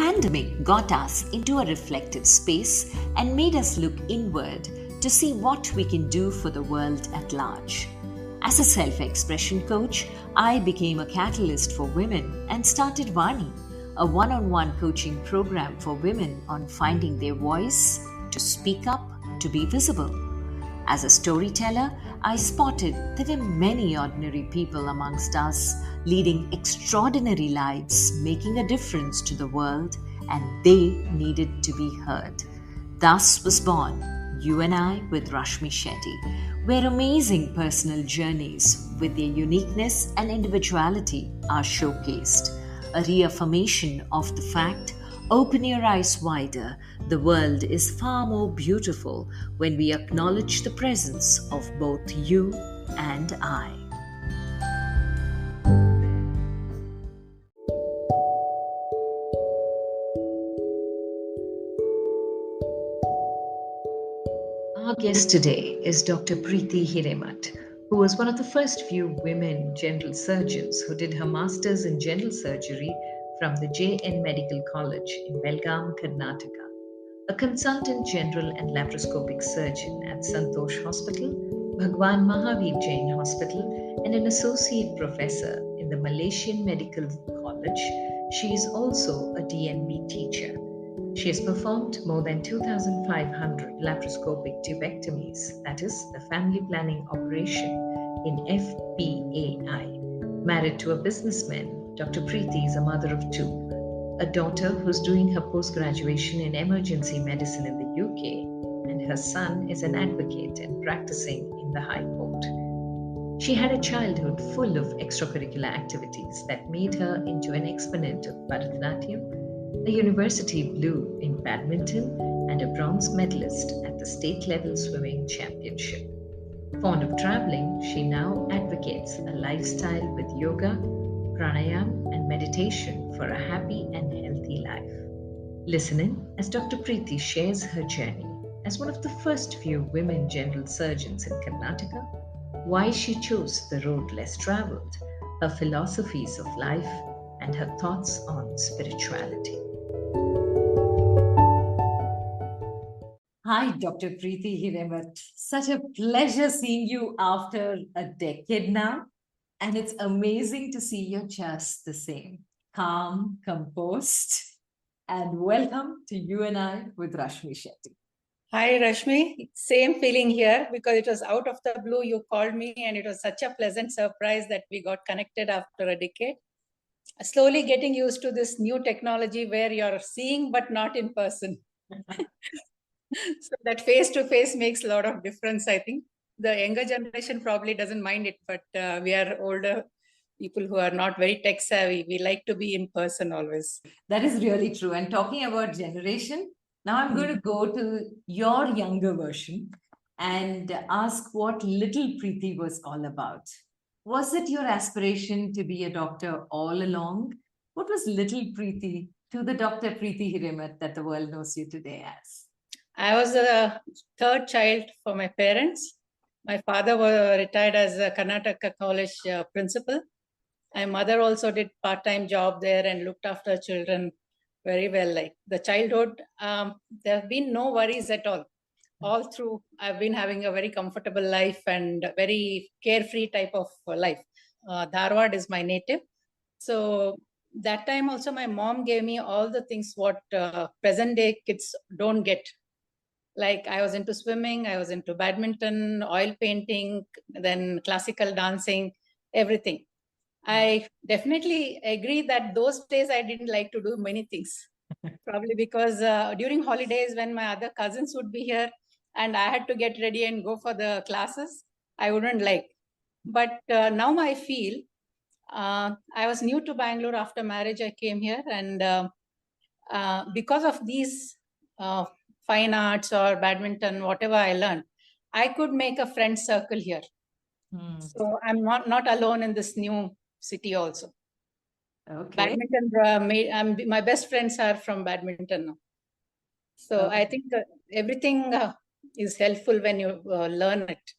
pandemic got us into a reflective space and made us look inward to see what we can do for the world at large. As a self-expression coach, I became a catalyst for women and started Vani, a one-on-one coaching program for women on finding their voice, to speak up, to be visible. As a storyteller, I spotted there were many ordinary people amongst us leading extraordinary lives, making a difference to the world, and they needed to be heard. Thus was born You and I with Rashmi Shetty, where amazing personal journeys with their uniqueness and individuality are showcased, a reaffirmation of the fact, open your eyes wider, the world is far more beautiful when we acknowledge the presence of both you and I. Our guest today is Dr. Preeti Hiremath, who was one of the first few women general surgeons who did her master's in general surgery from the JN Medical College in Belgaum, Karnataka. A consultant general and laparoscopic surgeon at Santosh Hospital, Bhagwan Mahaveer Jain Hospital, and an associate professor in the Malaysian Medical College, she is also a DNB teacher. She has performed more than 2,500 laparoscopic tubectomies, that is, the family planning operation, in FPAI. Married to a businessman, Dr. Preeti is a mother of two, a daughter who's doing her post-graduation in emergency medicine in the UK, and her son is an advocate and practicing in the High Court. She had a childhood full of extracurricular activities that made her into an exponent of Bharatanatyam, a university blue in badminton, and a bronze medalist at the state level swimming championship. Fond of traveling, she now advocates a lifestyle with yoga, pranayam, and meditation for a happy and healthy life. Listen in as Dr. Preeti shares her journey as one of the first few women general surgeons in Karnataka, why she chose the road less traveled, her philosophies of life, and her thoughts on spirituality. Hi, Dr. Preeti Hiremath. Such a pleasure seeing you after a decade now. And it's amazing to see you're just the same, calm, composed. And welcome to You and I with Rashmi Shetty. Hi, Rashmi. Same feeling here because it was out of the blue. You called me and it was such a pleasant surprise that we got connected after a decade. Slowly getting used to this new technology where you're seeing but not in person. So that face-to-face makes a lot of difference, I think. The younger generation probably doesn't mind it, but we are older people who are not very tech savvy. We like to be in person always. That is really true. And talking about generation, now I'm going to go to your younger version and ask what little Preeti was all about. Was it your aspiration to be a doctor all along? What was little Preeti to the Dr. Preeti Hiremath that the world knows you today as? I was the third child for my parents. My father was retired as a Karnataka college principal. My mother also did part-time job there and looked after children very well. Like the childhood, there have been no worries at all. All through, I've been having a very comfortable life and a very carefree type of life. Dharwad is my native. So that time also my mom gave me all the things what present day kids don't get. Like I was into swimming, I was into badminton, oil painting, then classical dancing, everything. I definitely agree that those days I didn't like to do many things. Probably because during holidays when my other cousins would be here and I had to get ready and go for the classes, I wouldn't like. But now I feel, I was new to Bangalore after marriage, I came here and because of these fine arts or badminton, whatever I learned, I could make a friend circle here. So I'm not alone in this new city also. Okay. Badminton, my best friends are from badminton now. So I think everything is helpful when you learn it.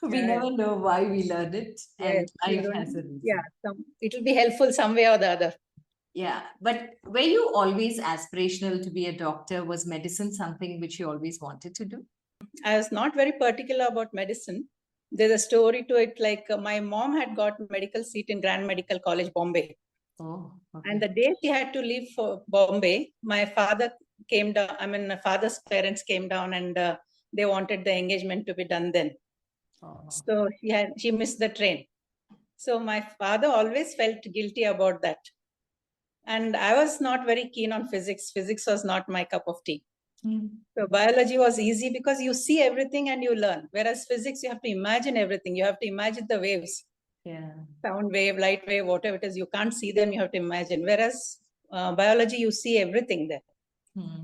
We never know why we learn it, and life has a reason. Yeah, it will be helpful some way or the other. Yeah, but were you always aspirational to be a doctor? Was medicine something which you always wanted to do? I was not very particular about medicine. There's a story to it. Like my mom had got medical seat in Grand Medical College, Bombay. Oh, okay. And the day she had to leave for Bombay, my father came down. I mean, my father's parents came down, and they wanted the engagement to be done then. Oh. So she missed the train. So my father always felt guilty about that. And I was not very keen on physics. Physics was not my cup of tea. So biology was easy because you see everything and you learn. Whereas physics, you have to imagine everything. You have to imagine the waves. Yeah. Sound wave, light wave, whatever it is, you can't see them, you have to imagine. Whereas biology, you see everything there.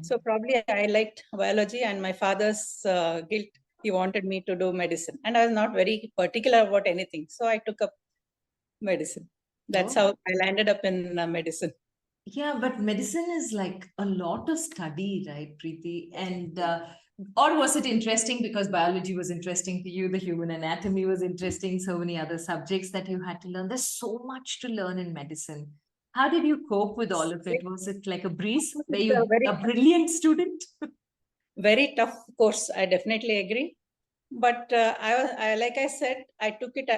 So probably I liked biology, and my father's guilt, he wanted me to do medicine. And I was not very particular about anything. So I took up medicine. That's how I landed up in medicine. Yeah, but medicine is like a lot of study, right, Preeti? And or was it interesting because biology was interesting to you, the human anatomy was interesting, so many other subjects that you had to learn? There's so much to learn in medicine. How did you cope with all of it? Was it like a breeze? Were It's a you a brilliant student? very tough course. I definitely agree. But like I said, I took it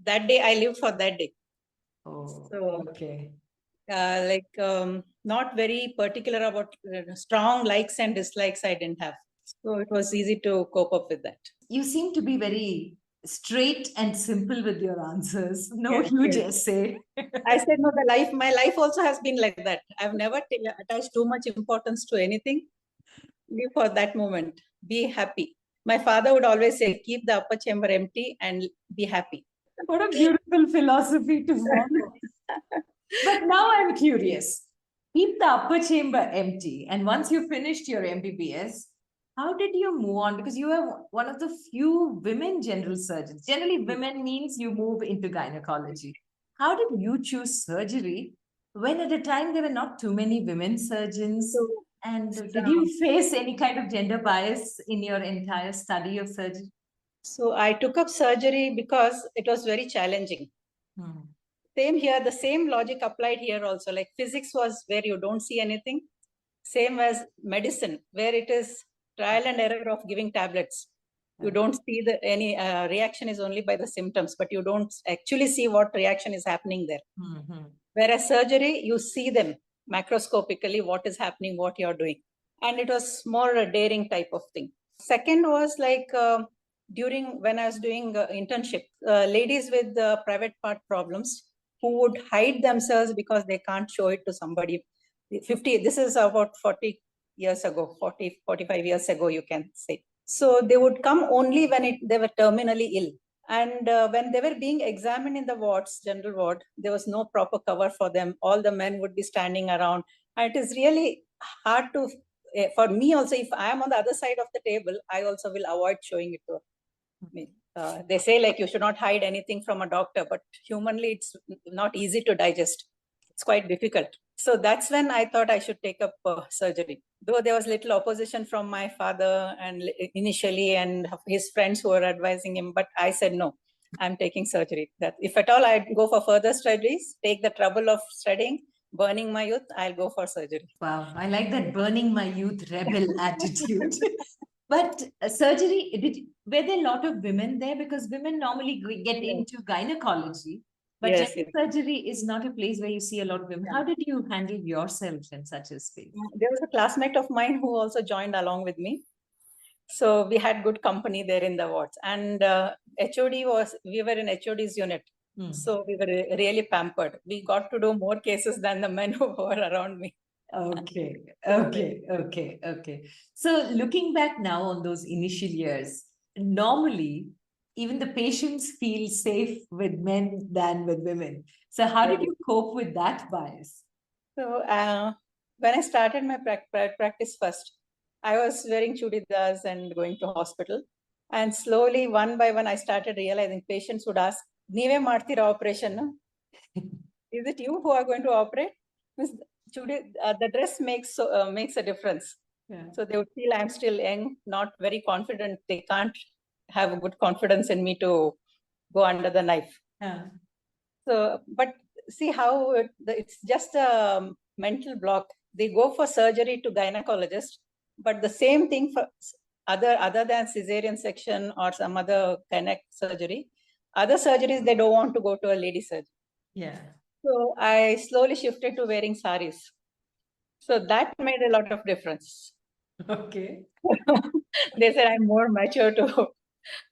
that day. I lived for that day. Oh, So okay. not very particular about strong likes and dislikes. I didn't have, so it was easy to cope up with that. You seem to be very straight and simple with your answers. No Yes, huge yes. essay. I said no. My life also has been like that. I've never attached too much importance to anything. Live for that moment. Be happy. My father would always say, "Keep the upper chamber empty and be happy." What a beautiful philosophy to follow. But now I'm curious. Keep the upper chamber empty. And once you finished your MBBS, how did you move on? Because you are one of the few women general surgeons. Generally, women means you move into gynecology. How did you choose surgery when at a time there were not too many women surgeons? So, And did you face any kind of gender bias in your entire study of surgery? so I took up surgery because it was very challenging. Same here, the same logic applied here also. Like physics was where you don't see anything. Same as medicine, where it is trial and error of giving tablets. You don't see any reaction is only by the symptoms, but you don't actually see what reaction is happening there. Whereas surgery, you see them macroscopically, what is happening, what you're doing. And it was more a daring type of thing. Second was like during when I was doing internship, ladies with private part problems who would hide themselves because they can't show it to somebody. 50, this is about 40 years ago, 40, 45 years ago, you can say. So they would come only when they were terminally ill. And when they were being examined in the wards, general ward, there was no proper cover for them. All the men would be standing around. And it is really hard to, for me also, if I am on the other side of the table, I also will avoid showing it to me. They say like you should not hide anything from a doctor, but humanly it's not easy to digest. It's quite difficult. So that's when I thought I should take up surgery. Though there was little opposition from my father and initially and his friends who were advising him, but I said no, I'm taking surgery. That if at all I'd go for further studies, take the trouble of studying, burning my youth, I'll go for surgery. Wow, I like that burning my youth rebel attitude. But surgery, were there a lot of women there? Because women normally get into gynecology, but Yes, general surgery is not a place where you see a lot of women. How did you handle yourself in such a space? There was a classmate of mine who also joined along with me. So we had good company there in the wards. And we were in HOD's unit. So we were really pampered. We got to do more cases than the men who were around me. Okay. So looking back now on those initial years, normally even the patients feel safe with men than with women. So how did you cope with that bias? So when I started my practice first, I was wearing chudidars and going to hospital. And slowly, one by one, I started realizing patients would ask, "Neeve martira operation? No? Is it you who are going to operate?" The dress makes a difference. Yeah. So they would feel I'm still young, not very confident. They can't have a good confidence in me to go under the knife. Yeah. So, but see how it's just a mental block. They go for surgery to gynecologist, but the same thing for other than cesarean section or some other gynec surgery, other surgeries, they don't want to go to a lady surgeon. Yeah. So I slowly shifted to wearing saris. So that made a lot of difference. Okay. They said I'm more mature to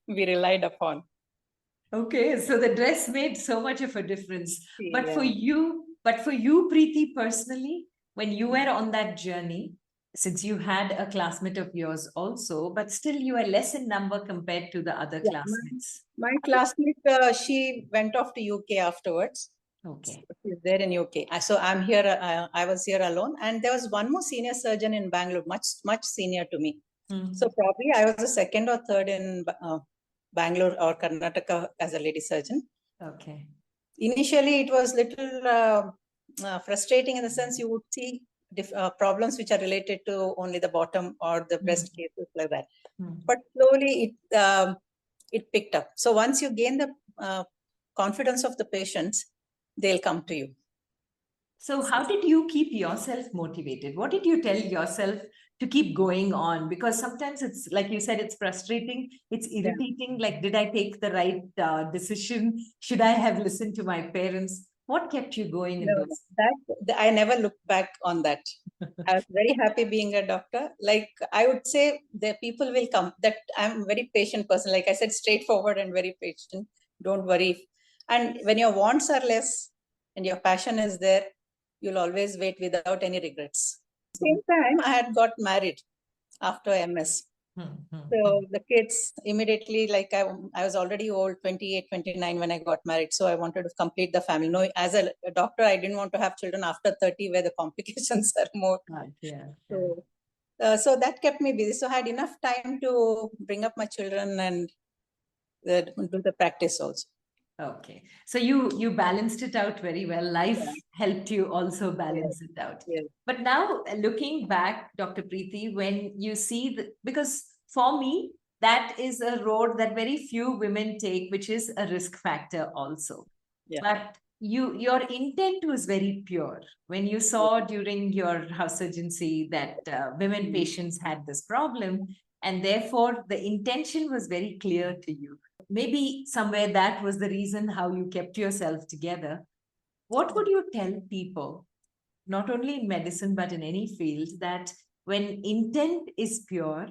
be relied upon. Okay, so the dress made so much of a difference. But Yeah. for you, Preeti, personally, when you were on that journey, since you had a classmate of yours also, but still you were less in number compared to the other Yeah, classmates. my classmate, she went off to UK afterwards. Okay. She's there in UK. So I'm here. I was here alone, and there was one more senior surgeon in Bangalore, much senior to me. Mhm. So probably I was the second or third in Bangalore or Karnataka as a lady surgeon. Okay. Initially, it was little frustrating in the sense you would see problems which are related to only the bottom or the breast cases like that. But slowly it picked up. So once you gain the confidence of the patients, they'll come to you. So how did you keep yourself motivated? What did you tell yourself to keep going on? Because sometimes it's like you said, it's frustrating, it's irritating. Like, did I take the right decision? Should I have listened to my parents? What kept you going in No, those? that I never looked back on that. I was very happy being a doctor. Like I would say, the people will come. That I'm a very patient person. Like I said, straightforward and very patient. Don't worry. And when your wants are less and your passion is there, you'll always wait without any regrets. Same time, I had got married after MS. So the kids immediately, like I was already old, 28, 29 when I got married. So I wanted to complete the family. No, as a doctor, I didn't want to have children after 30 where the complications are more. So that kept me busy. So I had enough time to bring up my children and do the practice also. Okay. So you balanced it out very well. Life helped you also balance it out. Yes. But now looking back, Dr. Preeti, when you see because for me, that is a road that very few women take, which is a risk factor also. Yeah. But your intent was very pure. When you saw during your house urgency that women patients had this problem, and therefore the intention was very clear to you. Maybe somewhere that was the reason how you kept yourself together. What would you tell people, not only in medicine, but in any field, that when intent is pure,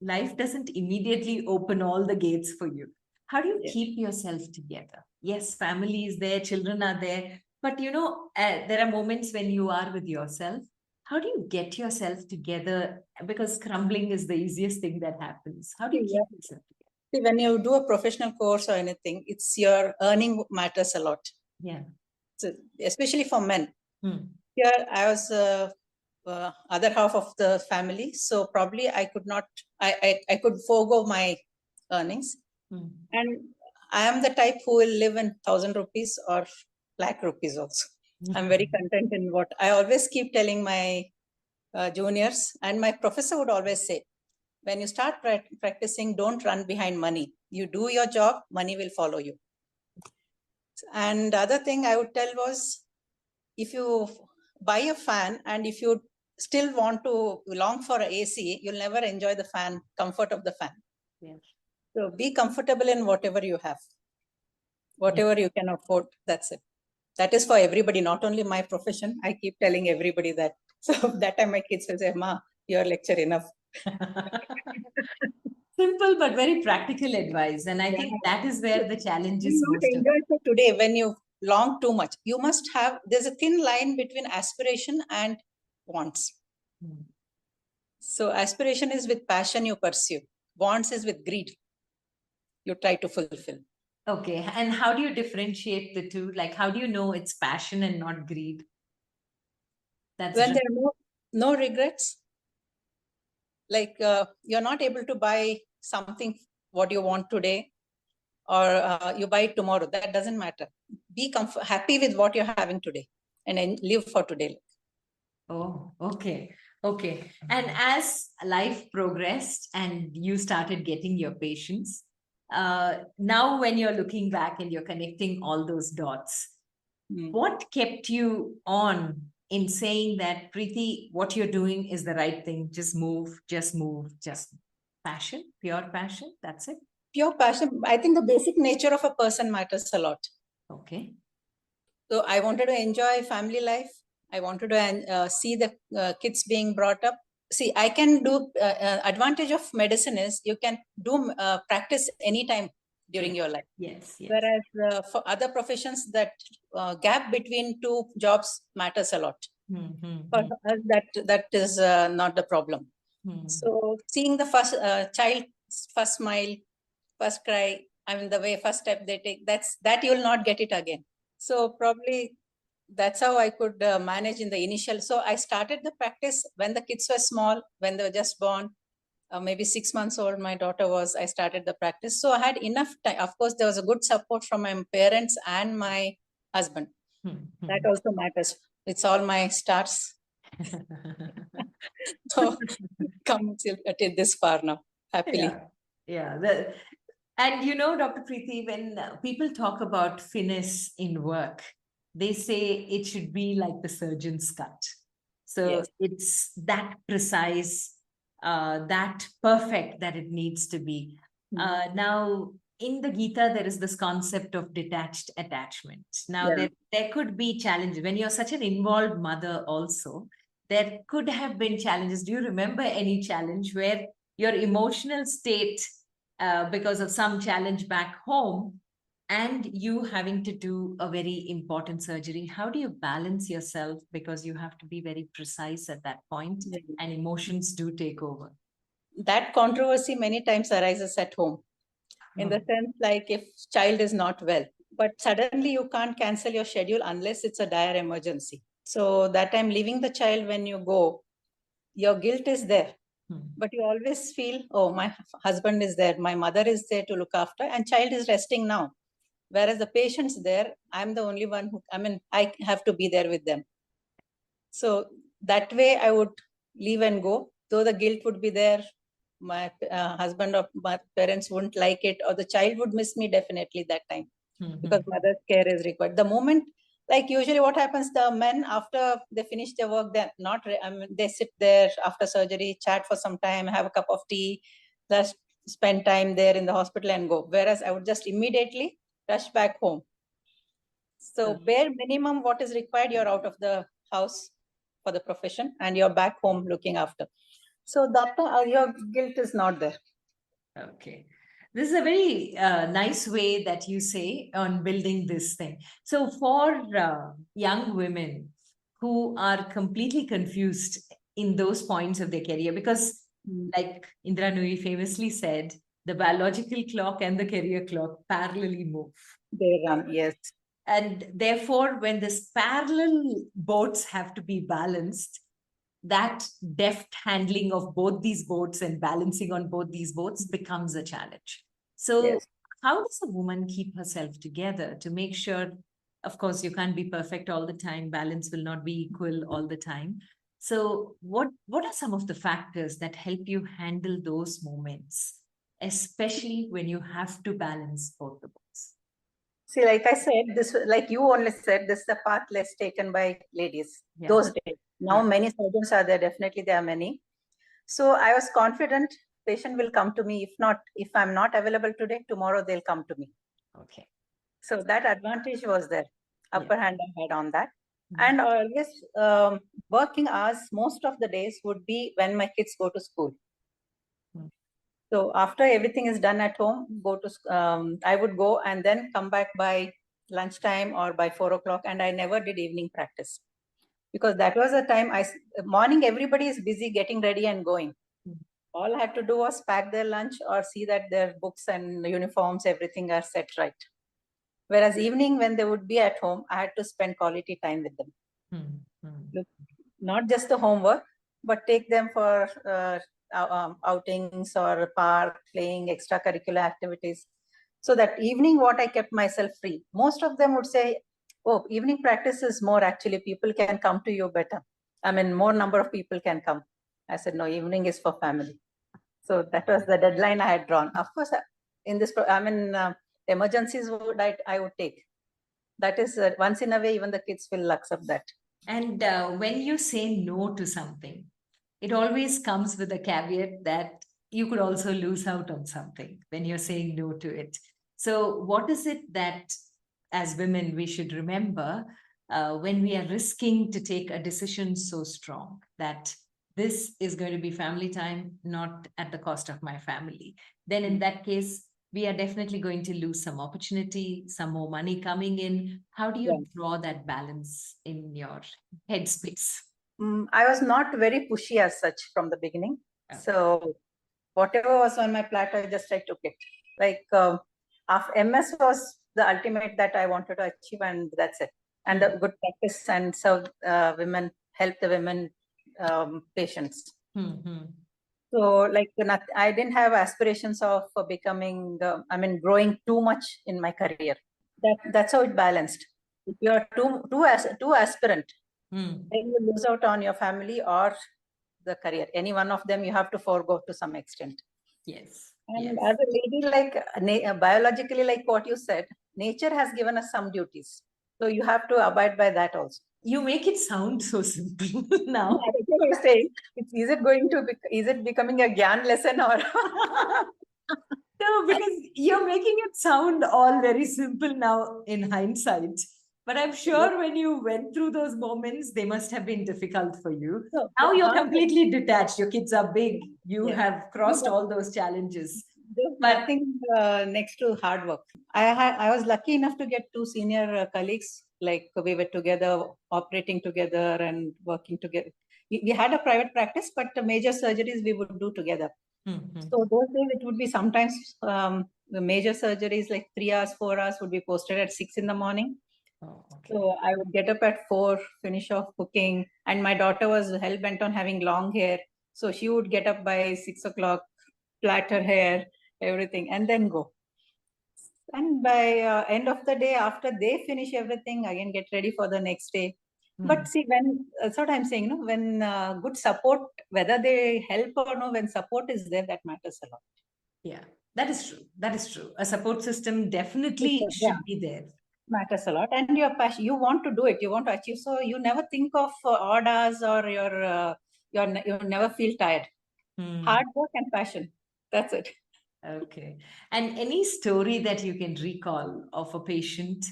life doesn't immediately open all the gates for you? How do you keep yourself together? Yes, family is there, children are there, but there are moments when you are with yourself. How do you get yourself together? Because crumbling is the easiest thing that happens. How do you keep yourself together? See, when you do a professional course or anything, it's your earning matters a lot. Yeah. So, especially for men. Here, I was other half of the family, so probably I could not. I could forego my earnings, and I am the type who will live in 1,000 rupees or lakh rupees also. I'm very content in what I always keep telling my juniors, and my professor would always say, when you start practicing, don't run behind money. You do your job, money will follow you. And the other thing I would tell was, if you buy a fan and if you still want to long for AC, you'll never enjoy the fan, comfort of the fan. Yes. So be comfortable in whatever you have, whatever you can afford. That's it. That is for everybody, not only my profession. I keep telling everybody that. So that time my kids will say, "Ma, your lecture enough." Simple but very practical advice. And I think that is where the challenge is most. Enjoy for today when you long too much. You must have, there's a thin line between aspiration and wants. So aspiration is with passion you pursue. Wants is with greed. You try to fulfill. Okay. And how do you differentiate the two? Like, how do you know it's passion and not greed? That's when there are no regrets. Like you're not able to buy something what you want today, or you buy it tomorrow. That doesn't matter. Be happy with what you're having today and live for today. Oh, okay. Okay. And as life progressed and you started getting your patients, now when you're looking back and you're connecting all those dots, What kept you on in saying that, Preeti, what you're doing is the right thing? Just move, just passion, pure passion. That's it. Pure passion. I think the basic nature of a person matters a lot. Okay. So I wanted to enjoy family life. I wanted to see the kids being brought up. See, I can do, advantage of medicine is you can do practice anytime during your life. Yes. Whereas for other professions, that gap between two jobs matters a lot. For us, that is not the problem. So seeing the first child, first smile, first cry, I mean, the way first step they take, that you will not get it again. So probably that's how I could manage in the initial. So I started the practice when the kids were small, when they were just born, maybe 6 months old, my daughter was, I started the practice. So I had enough time. Of course, there was a good support from my parents and my husband. That also matters. It's all my stars. So come till this far now, happily. Yeah. And you know, Dr. Preeti, when people talk about finesse in work, they say it should be like the surgeon's cut. So Yes. it's that precise, that perfect that it needs to be. Now, in the Gita, there is this concept of detached attachment. Now, there could be challenges. When you're such an involved mother also, there could have been challenges. Do you remember any challenge where your emotional state, because of some challenge back home, and you having to do a very important surgery? How do you balance yourself? Because you have to be very precise at that point, and emotions do take over. That controversy many times arises at home, in the sense like if child is not well, but suddenly you can't cancel your schedule unless it's a dire emergency. So that time leaving the child, when you go, your guilt is there. But you always feel, oh, my husband is there, my mother is there to look after, and child is resting now. Whereas the patient's there, I'm the only one who, I have to be there with them. So that way I would leave and go, though the guilt would be there. My husband or my parents wouldn't like it, or the child would miss me definitely that time, because mother's care is required. The moment, like usually what happens, the men, after they finish their work, they're not, they sit there after surgery, chat for some time, have a cup of tea, just spend time there in the hospital and go. Whereas I would just immediately rush back home. So bare minimum what is required, you're out of the house for the profession and you're back home looking after. So that your guilt is not there. Okay. This is a very nice way that you say on building this thing. So for young women who are completely confused in those points of their career, because like Indra Nooyi famously said, the biological clock and the career clock parallelly move. They run, yes. And therefore, when this parallel boats have to be balanced, that deft handling of both these boats and balancing on both these boats becomes a challenge. So how does a woman keep herself together to make sure, of course, you can't be perfect all the time, balance will not be equal all the time. So what are some of the factors that help you handle those moments, especially when you have to balance both the boats? See, like I said, this, like you only said, this is the path less taken by ladies those days. Now many surgeons are there, definitely there are many. So I was confident patient will come to me. If I'm not available today, tomorrow they'll come to me. Okay. So that advantage was there. Upper hand I had on that. And always working hours, most of the days would be when my kids go to school. So after everything is done at home, I would go and then come back by lunchtime or by 4 o'clock. And I never did evening practice, because that was the time morning, everybody is busy getting ready and going. All I had to do was pack their lunch or see that their books and uniforms, everything are set right. Whereas evening, when they would be at home, I had to spend quality time with them. Not just the homework, but take them for outings or park, playing, extracurricular activities. So that evening, what I kept myself free. Most of them would say, oh, evening practice is more, actually, people can come to you better. More number of people can come. I said, no, evening is for family. So that was the deadline I had drawn. Of course, in this, emergencies I would take. that is once in a way, even the kids will accept that. And when you say no to something, it always comes with a caveat that you could also lose out on something when you're saying no to it. So, what is it that as women we should remember when we are risking to take a decision so strong that this is going to be family time, not at the cost of my family? Then, in that case, we are definitely going to lose some opportunity, some more money coming in. How do you draw that balance in your headspace? I was not very pushy as such from the beginning. Okay. So whatever was on my platter, I took it. Like MS was the ultimate that I wanted to achieve, and that's it. And the good practice and serve women, help the women patients. So like I didn't have aspirations of becoming, growing too much in my career. That's how it balanced. If you are too aspirant, then you lose out on your family or the career. Any one of them you have to forego to some extent. Yes. And as a lady, like biologically, like what you said, nature has given us some duties. So you have to abide by that also. You make it sound so simple now. That's what I'm saying. Is it becoming a Gyan lesson or? No, because you're making it sound all very simple now in hindsight. But I'm sure when you went through those moments, they must have been difficult for you. No, now you're completely detached. Your kids are big. You have crossed all those challenges. There's nothing next to hard work. I was lucky enough to get two senior colleagues. Like we were together, operating together and working together. We had a private practice, but the major surgeries we would do together. So those days it would be sometimes the major surgeries like 3 hours, 4 hours would be posted at 6 in the morning. Oh, okay. So I would get up at 4, finish off cooking, and my daughter was hell bent on having long hair. So she would get up by 6 o'clock, plait her hair, everything, and then go. And by end of the day, after they finish everything, again get ready for the next day. But see, when that's what I'm saying, no, when good support, whether they help or no, when support is there, that matters a lot. Yeah, that is true. That is true. A support system definitely should be there. Matters a lot, and your passion. You want to do it. You want to achieve. So you never think of odd hours or you never feel tired. Hard work and passion. That's it. Okay. And any story that you can recall of a patient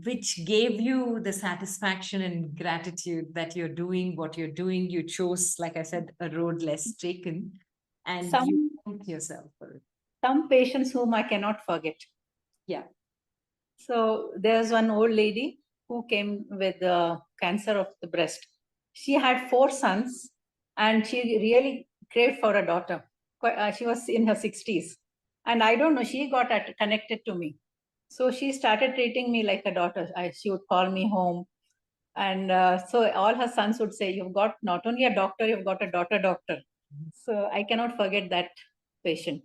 which gave you the satisfaction and gratitude that you're doing what you're doing? You chose, like I said, a road less taken, and you thank yourself for it. Some patients whom I cannot forget. Yeah. So there's one old lady who came with cancer of the breast. She had 4 sons, and she really craved for a daughter. She was in her 60s, and I don't know, she got connected to me. So she started treating me like a daughter. She would call me home, and so all her sons would say, "You've got not only a doctor, you've got a doctor." So I cannot forget that patient.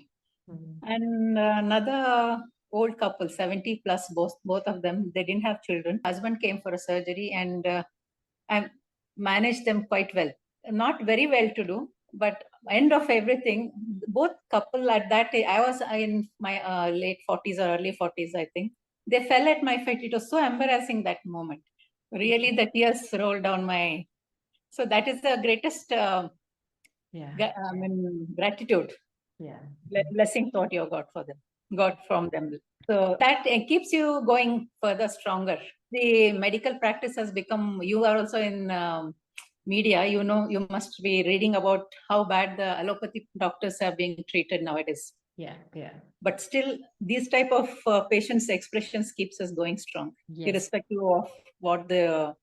And another old couple, 70 plus, both of them, they didn't have children. Husband came for a surgery, and I managed them quite well. Not very well to do, but end of everything, both couple at that age, I was in my late 40s or early 40s, I think. They fell at my feet. It was so embarrassing that moment. Really, the tears rolled down my. So that is the greatest gratitude. Yeah. Blessings what you got from them. So that keeps you going further stronger. The medical practice has become, you are also in media, you must be reading about how bad the allopathic doctors are being treated nowadays. Yeah. But still, these type of patients' expressions keeps us going strong, irrespective of what the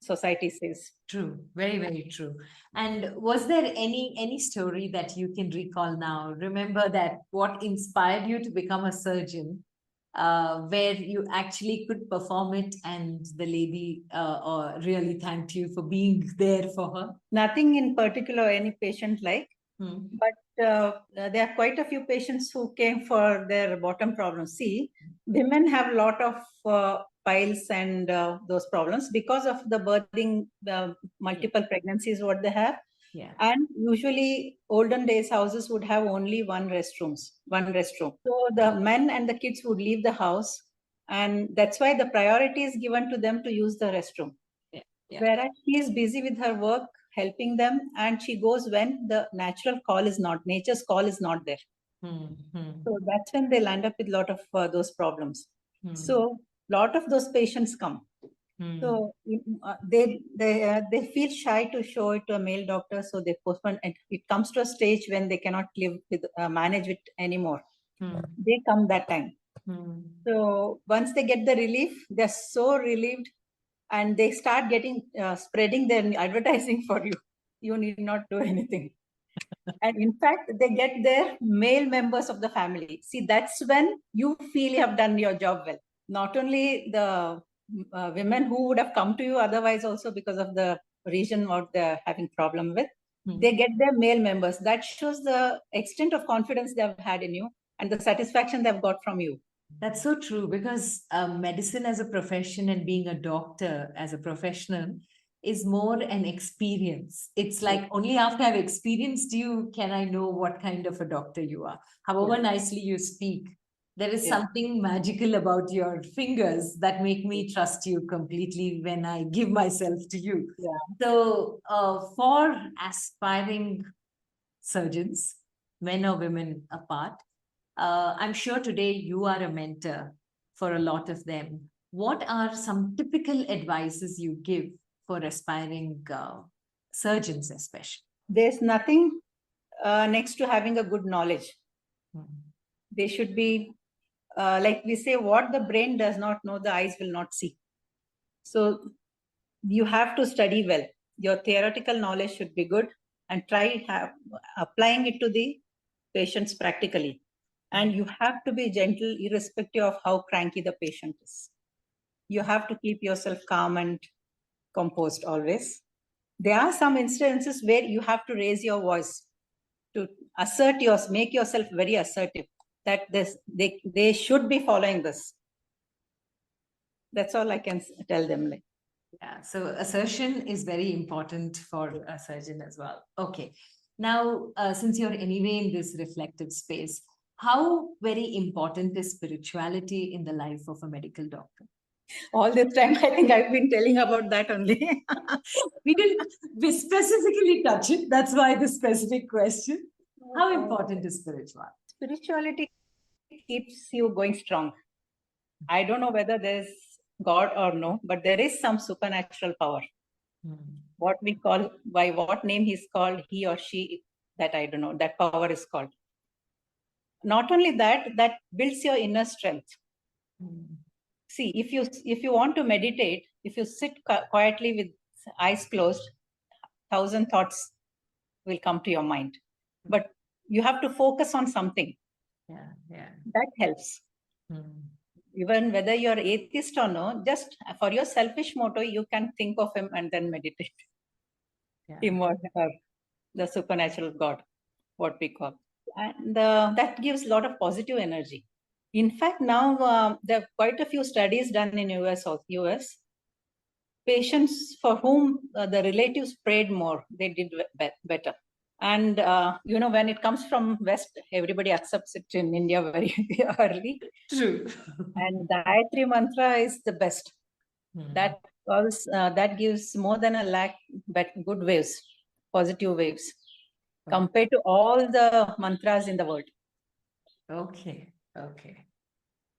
society says. True, very, very true. And was there any story that you can recall now? Remember that what inspired you to become a surgeon, where you actually could perform it, and the lady really thanked you for being there for her? Nothing in particular, any patient like, but there are quite a few patients who came for their bottom problems. See, women have a lot of piles and those problems because of the birthing, the multiple pregnancies what they have. Yeah. And usually olden days houses would have only one restroom. So the men and the kids would leave the house And that's why the priority is given to them to use the restroom. Whereas she is busy with her work, helping them, and she goes when the natural call is not, nature's call is not there. So that's when they land up with a lot of those problems. So lot of those patients come. So they feel shy to show it to a male doctor, so they postpone. And it comes to a stage when they cannot live with manage it anymore. They come that time. So once they get the relief, they're so relieved, and they start getting spreading their advertising for you. You need not do anything. And in fact, they get their male members of the family. See, that's when you feel you have done your job well. Not only the women who would have come to you otherwise, also because of the region what they're having problem with, they get their male members. That shows the extent of confidence they have had in you and the satisfaction they've got from you. That's so true, because medicine as a profession and being a doctor as a professional is more an experience. It's like only after I've experienced you can I know what kind of a doctor you are. However nicely you speak, there is something magical about your fingers that make me trust you completely when I give myself to you. So for aspiring surgeons, men or women apart, I'm sure today you are a mentor for a lot of them. What are some typical advices you give for aspiring surgeons, especially? There's nothing next to having a good knowledge. They should be, like we say, what the brain does not know, the eyes will not see. So you have to study well. Your theoretical knowledge should be good, and try applying it to the patients practically. And you have to be gentle irrespective of how cranky the patient is. You have to keep yourself calm and composed always. There are some instances where you have to raise your voice to make yourself very assertive that they should be following this. That's all I can tell them. Yeah, so assertion is very important for a surgeon as well. Okay. Now, since you're anyway in this reflective space, how very important is spirituality in the life of a medical doctor? All this time, I think I've been telling about that only. we specifically touch it. That's why the specific question. How important is spirituality? Spirituality keeps you going strong. I don't know whether there's God or no, but there is some supernatural power. What we call, by what name he's called, he or she, that I don't know, that power is called. Not only that, that builds your inner strength. See, if you want to meditate, if you sit quietly with eyes closed, 1,000 thoughts will come to your mind. But you have to focus on something. That helps. Even whether you're atheist or no, just for your selfish motto, you can think of him and then meditate. Him or her, the supernatural God, what we call. And that gives a lot of positive energy. In fact, now there are quite a few studies done in US. Patients for whom the relatives prayed more, they did better. And, when it comes from West, everybody accepts it in India very early. True. And the Gayatri mantra is the best. That gives more than 1 lakh good waves, positive waves, compared to all the mantras in the world. Okay.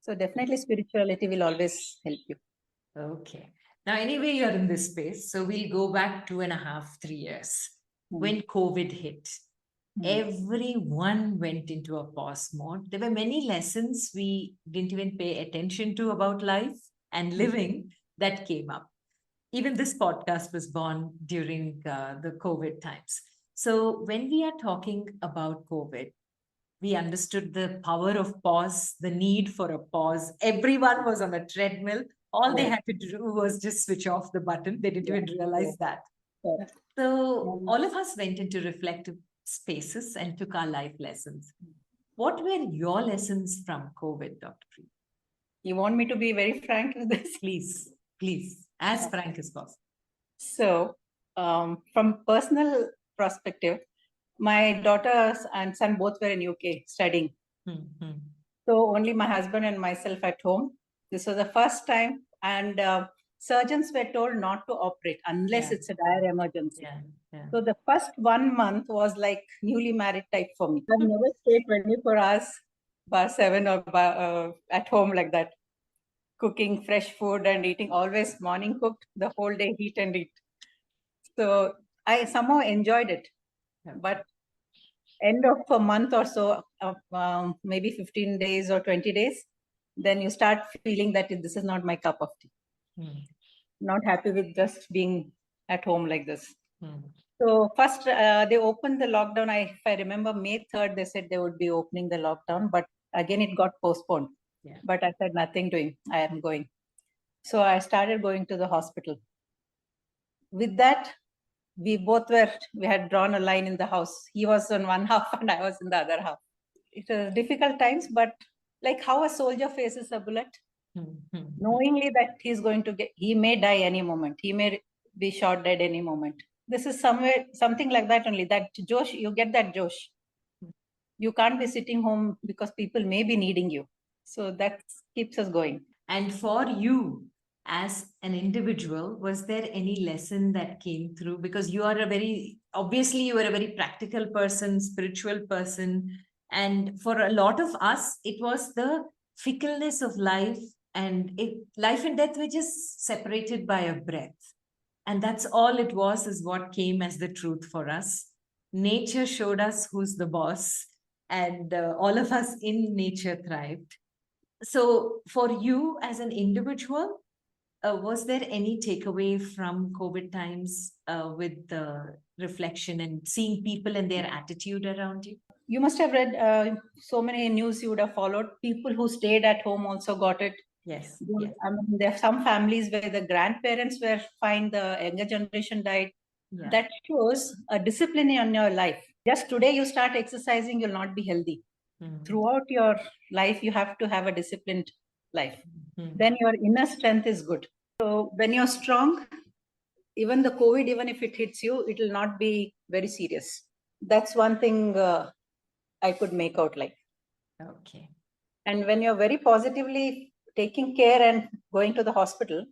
So definitely spirituality will always help you. Okay. Now, anyway, you're in this space. So we'll go back 2.5, 3 years. When COVID hit, everyone went into a pause mode. There were many lessons we didn't even pay attention to about life and living that came up. Even this podcast was born during the COVID times. So when we are talking about COVID, we understood the power of pause, the need for a pause. Everyone was on a treadmill. All they had to do was just switch off the button. They didn't even realize that. So all of us went into reflective spaces and took our life lessons. What were your lessons from COVID, Dr. Preeti? You want me to be very frank with this? Please, as frank as possible. So, from personal perspective, my daughter and son both were in UK studying. So only my husband and myself at home. This was the first time, and surgeons were told not to operate unless it's a dire emergency. So the first 1 month was like newly married type for me. I've never stayed 24 hours bar 7 or at home like that, cooking fresh food and eating always morning cooked, the whole day heat and eat. So I somehow enjoyed it, but end of a month or so, maybe 15 days or 20 days, then you start feeling that this is not my cup of tea. Not happy with just being at home like this. So first they opened the lockdown. If I remember, May 3rd, they said they would be opening the lockdown, but again it got postponed. But I said nothing doing. I am going. So I started going to the hospital. With that, we had drawn a line in the house. He was on one half and I was in the other half. It was difficult times, but like how a soldier faces a bullet, knowingly that he may die any moment. He may be shot dead any moment. This is something like that only. That Josh, you get that Josh. You can't be sitting home because people may be needing you. So that keeps us going. And for you, as an individual, was there any lesson that came through? Because you are obviously you were a very practical person, spiritual person. And for a lot of us, it was the fickleness of life, and life and death were just separated by a breath. And that's all it was, is what came as the truth for us. Nature showed us who's the boss, and all of us in nature thrived. So for you as an individual, was there any takeaway from COVID times with the reflection and seeing people and their attitude around you? You must have read so many news you would have followed. People who stayed at home also got it. Yes. I mean, there are some families where the grandparents were fine, the younger generation died. That shows a discipline in your life. Just today you start exercising, you'll not be healthy. Throughout your life, you have to have a disciplined life. Then your inner strength is good. So when you're strong, even the COVID, even if it hits you, it will not be very serious. That's one thing I could make out like. Okay. And when you're very positively taking care and going to the hospital,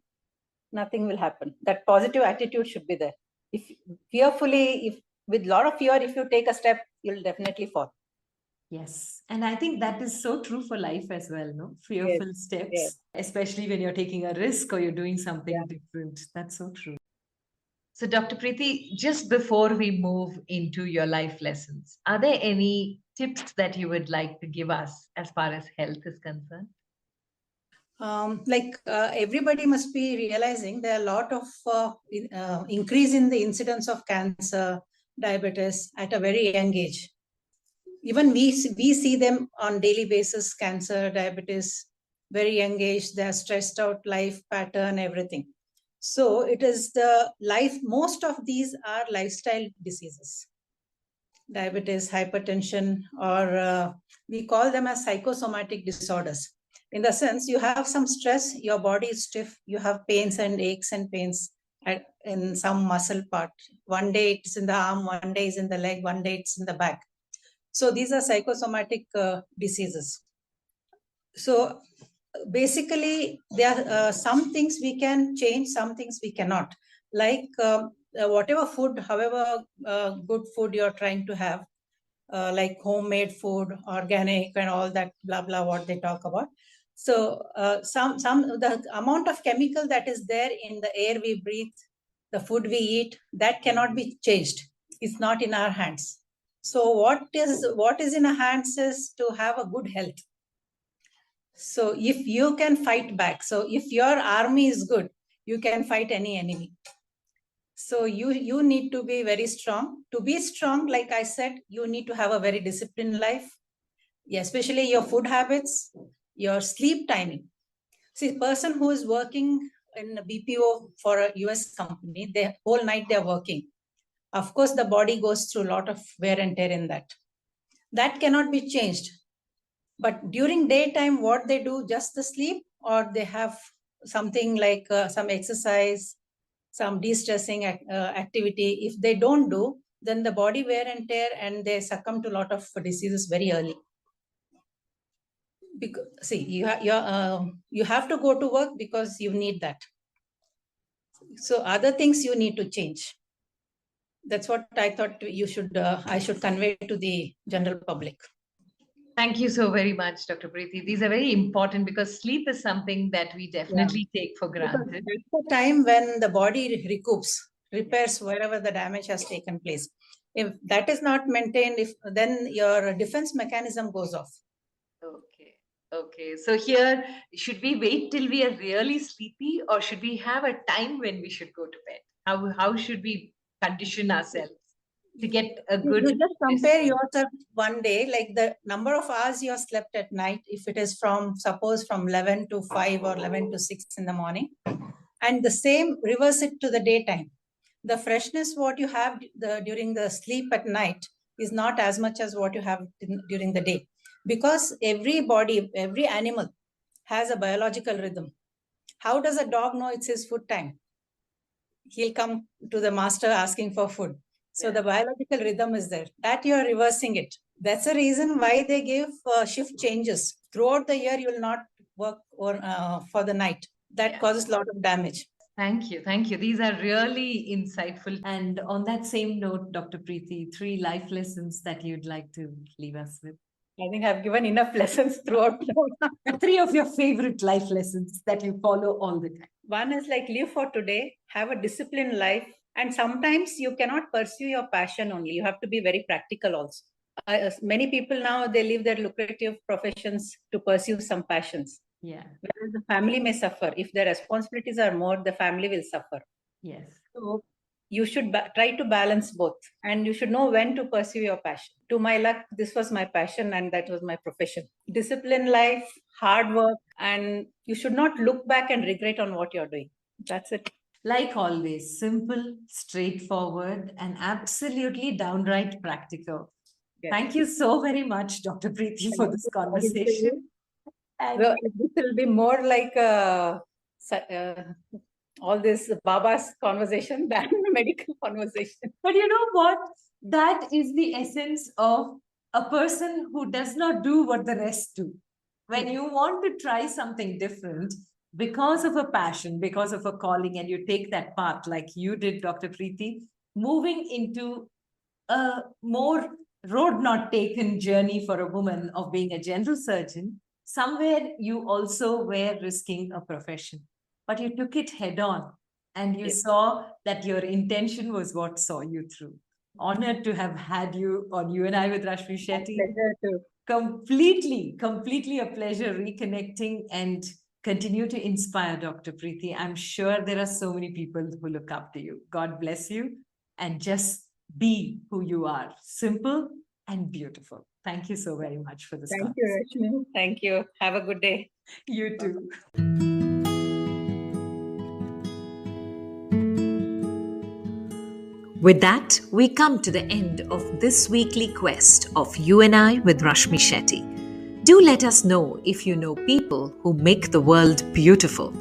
nothing will happen. That positive attitude should be there. If with a lot of fear, if you take a step, you'll definitely fall. Yes. And I think that is so true for life as well, no? Fearful steps, especially when you're taking a risk or you're doing something different. That's so true. So, Dr. Preeti, just before we move into your life lessons, are there any tips that you would like to give us as far as health is concerned? Everybody must be realizing there are a lot of increase in the incidence of cancer, diabetes at a very young age. Even we see them on daily basis, cancer, diabetes, very young age, they are stressed out life pattern, everything. So it is most of these are lifestyle diseases. Diabetes, hypertension, or we call them as psychosomatic disorders. In the sense, you have some stress, your body is stiff, you have pains and aches and pains in some muscle part. One day it's in the arm, one day it's in the leg, one day it's in the back. So these are psychosomatic diseases. So basically, there are some things we can change, some things we cannot. Like whatever food, however good food you're trying to have, like homemade food, organic, and all that blah blah what they talk about. So the amount of chemical that is there in the air we breathe, the food we eat, that cannot be changed. It's not in our hands. So what is in our hands is to have a good health. So if you can fight back, so if your army is good, you can fight any enemy. So you need to be very strong. To be strong, like I said, you need to have a very disciplined life, especially your food habits, your sleep timing. See, a person who is working in a BPO for a US company, the whole night they're working. Of course, the body goes through a lot of wear and tear in that. That cannot be changed. But during daytime, what they do, just the sleep, or they have something like some exercise, some de-stressing activity. If they don't do, then the body wear and tear, and they succumb to a lot of diseases very early. Because, see, you have to go to work because you need that. So other things you need to change. That's what I thought I should convey to the general public. Thank you so very much, Dr. Preeti. These are very important because sleep is something that we definitely take for granted. That's the time when the body repairs wherever the damage has taken place. If that is not maintained, then your defense mechanism goes off. Okay. Okay. So here, should we wait till we are really sleepy, or should we have a time when we should go to bed? How should we condition ourselves to get a good? You just compare yourself one day, like the number of hours you have slept at night, if it is from 11 to 5 or 11 to 6 in the morning, and the same reverse it to the daytime. The freshness what you have during the sleep at night is not as much as what you have during the day, because every animal has a biological rhythm. How does a dog know it's his food time? He'll come to the master asking for food. So the biological rhythm is there. That you are reversing it. That's the reason why they give shift changes. Throughout the year, you will not work for the night. That causes a lot of damage. Thank you. Thank you. These are really insightful. And on that same note, Dr. Preeti, 3 life lessons that you'd like to leave us with. I think I've given enough lessons throughout. 3 of your favorite life lessons that you follow all the time. One is like live for today, have a disciplined life. And sometimes you cannot pursue your passion only. You have to be very practical also. Many people now, they leave their lucrative professions to pursue some passions. Yeah. Whereas the family may suffer. If the responsibilities are more, the family will suffer. Yes. So you should try to balance both. And you should know when to pursue your passion. To my luck, this was my passion and that was my profession. Disciplined life, hard work, and you should not look back and regret on what you're doing. That's it. Like always, simple, straightforward, and absolutely downright practical. Yes. Thank you so very much, Dr. Preeti, for this conversation. Well, this will be more like all this Baba's conversation than medical conversation. But you know what? That is the essence of a person who does not do what the rest do. When you want to try something different, because of a passion, because of a calling, and you take that path like you did, Dr. Preeti, moving into a more road not taken journey for a woman of being a general surgeon, somewhere you also were risking a profession, but you took it head on and you saw that your intention was what saw you through. Honored to have had you on You and I with Rashmi Shetty. Completely a pleasure reconnecting and continue to inspire, Dr. Preeti. I'm sure there are so many people who look up to you. God bless you, and just be who you are, simple and beautiful. Thank you so very much for this. Thank you, Rashmi. Thank you. Have a good day. You too. With that, we come to the end of this weekly quest of You and I with Rashmi Shetty. Do let us know if you know people who make the world beautiful.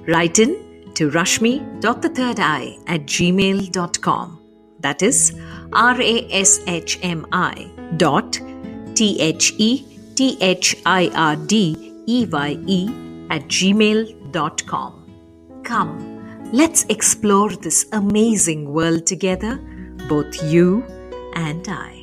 Write in to rashmi.thethirdeye@gmail.com. That is rashmi.thethirdeye@gmail.com. Come, let's explore this amazing world together, both you and I.